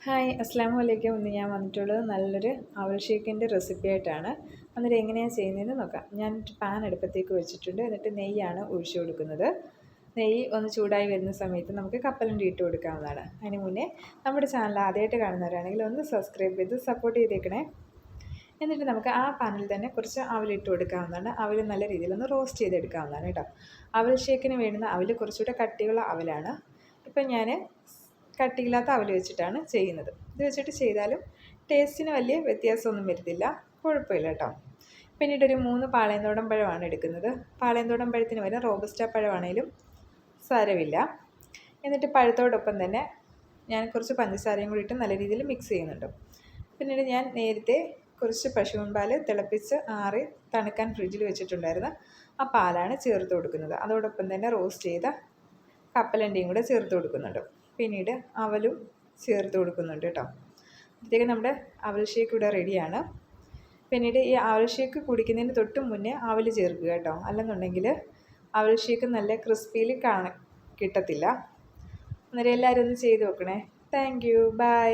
Hi അസ്സാം വലൈക്കും. ഇന്ന് ഞാൻ വന്നിട്ടുള്ളത് നല്ലൊരു അവൽ ഷേക്കിൻ്റെ റെസിപ്പി ആയിട്ടാണ്. അന്നേരം എങ്ങനെയാണ് ചെയ്യുന്നതെന്ന് നോക്കാം. ഞാൻ പാൻ അടുപ്പത്തേക്ക് വെച്ചിട്ടുണ്ട്. എന്നിട്ട് നെയ്യാണ് ഒഴിച്ചു കൊടുക്കുന്നത്. നെയ്യ് ഒന്ന് ചൂടായി വരുന്ന സമയത്ത് നമുക്ക് കപ്പലണ്ടി ഇട്ട് കൊടുക്കാവുന്നതാണ്. അതിന് മുന്നേ നമ്മുടെ ചാനൽ ആദ്യമായിട്ട് കാണുന്നവരാണെങ്കിൽ ഒന്ന് സബ്സ്ക്രൈബ് ചെയ്ത് സപ്പോർട്ട് ചെയ്തേക്കണേ. എന്നിട്ട് നമുക്ക് ആ പാനിൽ തന്നെ കുറച്ച് അവലിട്ട് കൊടുക്കാവുന്നതാണ്. അവൽ നല്ല രീതിയിലൊന്ന് റോസ്റ്റ് ചെയ്തെടുക്കാവുന്നതാണ് കേട്ടോ. അവൽ ഷേക്കിന് വേണ്ടുന്ന അവൽ കുറച്ചുകൂടെ കട്ടിയുള്ള അവലാണ്. ഇപ്പം ഞാൻ കട്ടിയില്ലാത്ത അവൽ വെച്ചിട്ടാണ് ചെയ്യുന്നത്. ഇത് വെച്ചിട്ട് ചെയ്താലും ടേസ്റ്റിന് വലിയ വ്യത്യാസമൊന്നും വരുത്തില്ല, കുഴപ്പമില്ല കേട്ടോ. പിന്നീടൊരു 3 പാളയന്തോടൻ പഴമാണ് എടുക്കുന്നത്. പാളയന്തോടൻ പഴത്തിന് വരെ റോബസ്റ്റ പഴമാണേലും സാരമില്ല. എന്നിട്ട് പഴത്തോടൊപ്പം തന്നെ ഞാൻ കുറച്ച് പഞ്ചസാരയും കൂടി ഇട്ട് നല്ല രീതിയിൽ മിക്സ് ചെയ്യുന്നുണ്ട്. പിന്നീട് ഞാൻ നേരത്തെ കുറച്ച് പശുവിൻ പാൽ തിളപ്പിച്ച് ആറി തണുക്കാൻ ഫ്രിഡ്ജിൽ വെച്ചിട്ടുണ്ടായിരുന്ന ആ പാലാണ് ചേർത്ത് കൊടുക്കുന്നത്. അതോടൊപ്പം തന്നെ റോസ്റ്റ് ചെയ്ത കപ്പലണ്ടിയും കൂടെ ചേർത്ത് കൊടുക്കുന്നുണ്ട്. പിന്നീട് അവലും ചേർത്ത് കൊടുക്കുന്നുണ്ട് കേട്ടോ. അപ്പോഴത്തേക്ക് നമ്മുടെ അവൽ ഷേക്ക് ഇവിടെ റെഡിയാണ്. പിന്നീട് ഈ അവൽ ഷേക്ക് കുടിക്കുന്നതിന് തൊട്ട് മുന്നേ അവൽ ചേർക്കുക കേട്ടോ. അല്ലെന്നുണ്ടെങ്കിൽ അവൽ ഷേക്ക് നല്ല ക്രിസ്പിയിൽ കിട്ടത്തില്ല. അന്നേരം എല്ലാവരും ഒന്ന് ചെയ്ത് നോക്കണേ. Thank you. ബൈ.